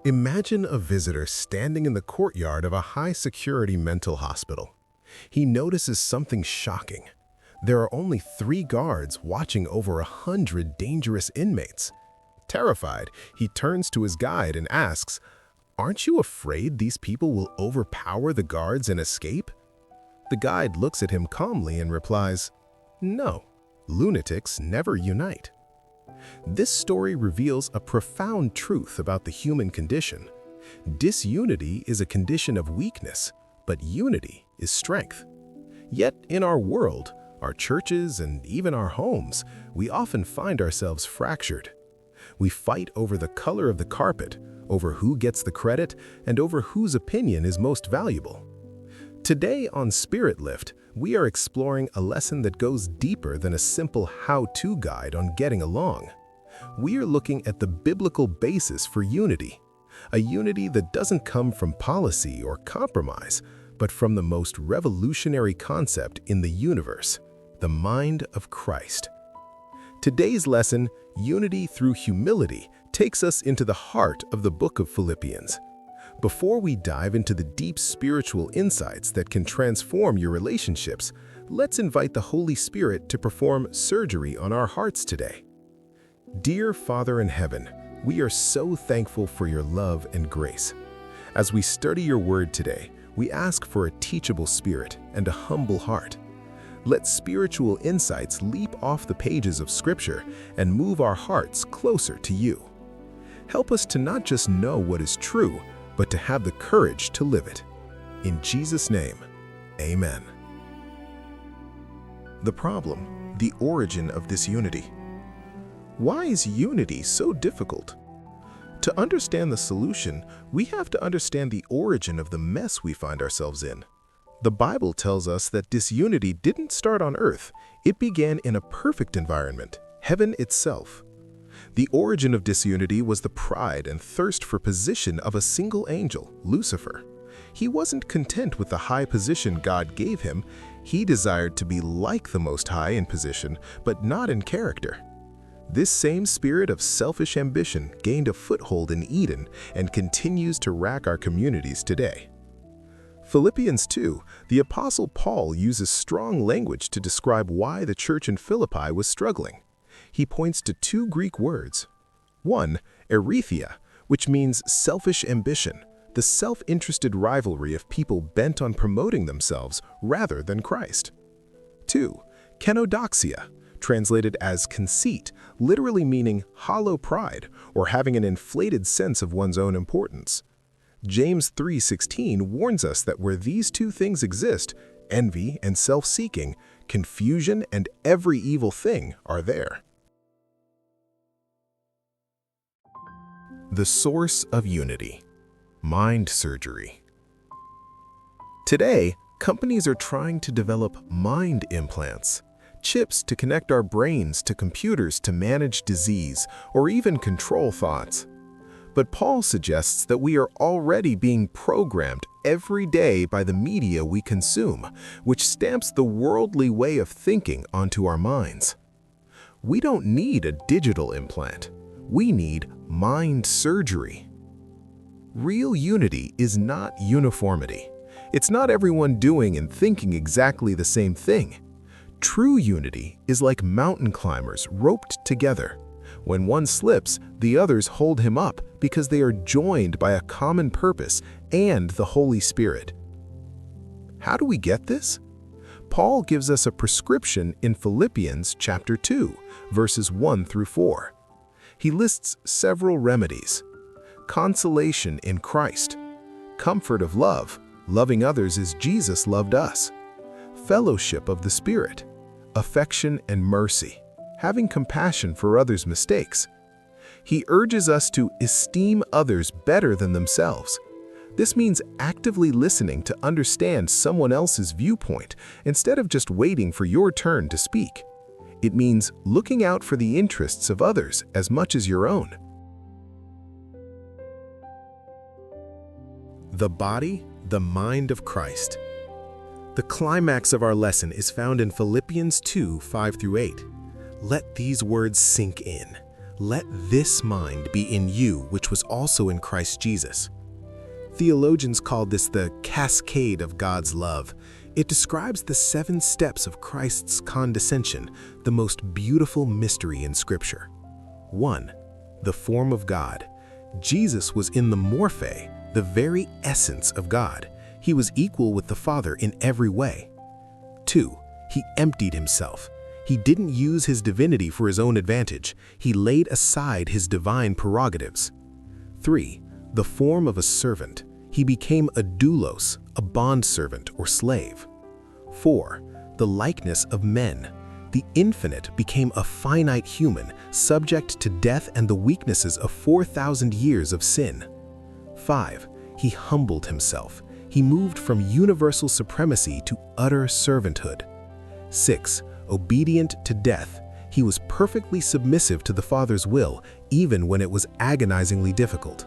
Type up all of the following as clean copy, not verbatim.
Imagine a visitor standing in the courtyard of a high-security mental hospital. He notices something shocking. There are only 3 guards watching over 100 dangerous inmates. Terrified, he turns to his guide and asks, "Aren't you afraid these people will overpower the guards and escape?" The guide looks at him calmly and replies, "No, lunatics never unite." This story reveals a profound truth about the human condition. Disunity is a condition of weakness, but unity is strength. Yet in our world, our churches, and even our homes, we often find ourselves fractured. We fight over the color of the carpet, over who gets the credit, and over whose opinion is most valuable. Today on Spirit Lift, we are exploring a lesson that goes deeper than a simple how-to guide on getting along. We are looking at the biblical basis for unity, a unity that doesn't come from policy or compromise, but from the most revolutionary concept in the universe, the mind of Christ. Today's lesson, Unity Through Humility, takes us into the heart of the book of Philippians. Before we dive into the deep spiritual insights that can transform your relationships, let's invite the Holy Spirit to perform surgery on our hearts today. Dear Father in heaven, we are so thankful for your love and grace. As we study your word today, we ask for a teachable spirit and a humble heart. Let spiritual insights leap off the pages of Scripture and move our hearts closer to you. Help us to not just know what is true, but to have the courage to live it. In Jesus' name, amen. The problem, the origin of disunity. Why is unity so difficult? To understand the solution, we have to understand the origin of the mess we find ourselves in. The Bible tells us that disunity didn't start on earth. It began in a perfect environment, heaven itself. The origin of disunity was the pride and thirst for position of a single angel, Lucifer. He wasn't content with the high position God gave him. He desired to be like the Most High in position, but not in character. This same spirit of selfish ambition gained a foothold in Eden and continues to rack our communities today. Philippians 2, the Apostle Paul uses strong language to describe why the church in Philippi was struggling. He points to 2 Greek words. 1, erythia, which means selfish ambition, the self-interested rivalry of people bent on promoting themselves rather than Christ. 2, kenodoxia, translated as conceit, literally meaning hollow pride or having an inflated sense of one's own importance. James 3:16 warns us that where these 2 things exist, envy and self-seeking, confusion and every evil thing are there. The source of unity. Mind surgery. Today, companies are trying to develop mind implants, chips to connect our brains to computers to manage disease or even control thoughts. But Paul suggests that we are already being programmed every day by the media we consume, which stamps the worldly way of thinking onto our minds. We don't need a digital implant. We need mind surgery. Real unity is not uniformity. It's not everyone doing and thinking exactly the same thing. True unity is like mountain climbers roped together. When one slips, the others hold him up because they are joined by a common purpose and the Holy Spirit. How do we get this? Paul gives us a prescription in Philippians chapter 2, verses 1 through 4. He lists several remedies: consolation in Christ, comfort of love, loving others as Jesus loved us, fellowship of the Spirit, affection and mercy, having compassion for others' mistakes. He urges us to esteem others better than themselves. This means actively listening to understand someone else's viewpoint instead of just waiting for your turn to speak. It means looking out for the interests of others as much as your own. The body, the mind of Christ. The climax of our lesson is found in Philippians 2, 5 through 8. Let these words sink in. "Let this mind be in you, which was also in Christ Jesus." Theologians called this the cascade of God's love. It describes the 7 steps of Christ's condescension, the most beautiful mystery in Scripture. 1. The form of God. Jesus was in the morphe, the very essence of God. He was equal with the Father in every way. 2. He emptied himself. He didn't use his divinity for his own advantage. He laid aside his divine prerogatives. 3. The form of a servant. He became a doulos, a bondservant or slave. 4. The likeness of men. The infinite became a finite human, subject to death and the weaknesses of 4,000 years of sin. 5. He humbled himself. He moved from universal supremacy to utter servanthood. 6. Obedient to death. He was perfectly submissive to the Father's will, even when it was agonizingly difficult.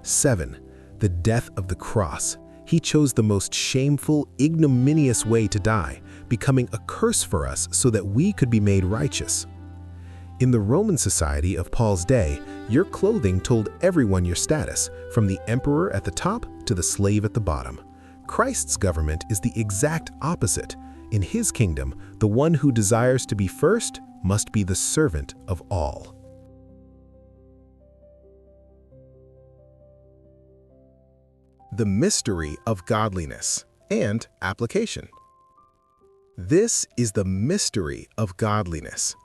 7. The death of the cross. He chose the most shameful, ignominious way to die, becoming a curse for us so that we could be made righteous. In the Roman society of Paul's day, your clothing told everyone your status, from the emperor at the top to the slave at the bottom. Christ's government is the exact opposite. In his kingdom, the one who desires to be first must be the servant of all. The mystery of godliness and application. This is the mystery of godliness.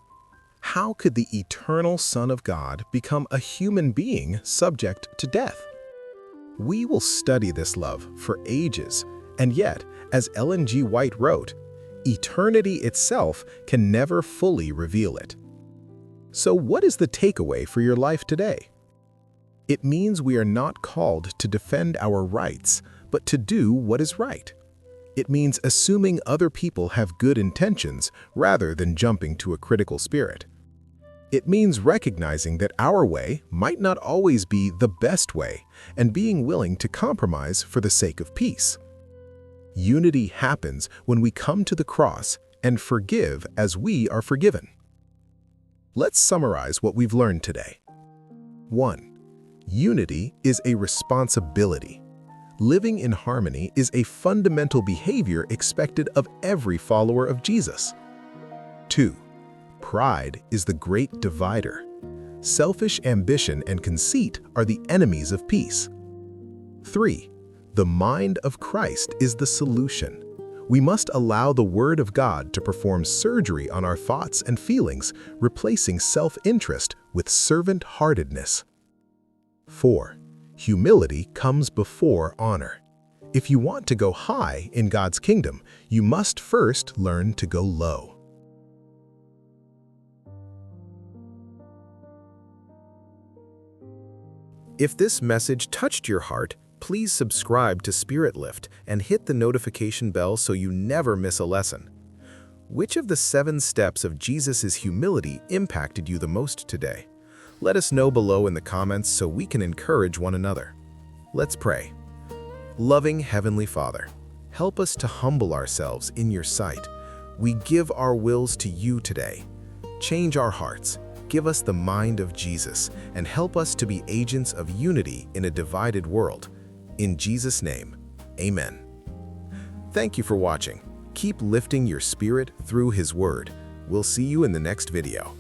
How could the eternal Son of God become a human being subject to death? We will study this love for ages, and yet, as Ellen G. White wrote, eternity itself can never fully reveal it. So what is the takeaway for your life today? It means we are not called to defend our rights, but to do what is right. It means assuming other people have good intentions rather than jumping to a critical spirit. It means recognizing that our way might not always be the best way and being willing to compromise for the sake of peace. Unity happens when we come to the cross and forgive as we are forgiven. Let's summarize what we've learned today. 1. Unity is a responsibility. Living in harmony is a fundamental behavior expected of every follower of Jesus. 2. Pride is the great divider. Selfish ambition and conceit are the enemies of peace. 3. The mind of Christ is the solution. We must allow the Word of God to perform surgery on our thoughts and feelings, replacing self-interest with servant-heartedness. 4. Humility comes before honor. If you want to go high in God's kingdom, you must first learn to go low. If this message touched your heart, please subscribe to Spirit Lift and hit the notification bell so you never miss a lesson. Which of the 7 steps of Jesus' humility impacted you the most today? Let us know below in the comments so we can encourage one another. Let's pray. Loving Heavenly Father, help us to humble ourselves in your sight. We give our wills to you today. Change our hearts, give us the mind of Jesus, and help us to be agents of unity in a divided world. In Jesus' name, amen. Thank you for watching. Keep lifting your spirit through His Word. We'll see you in the next video.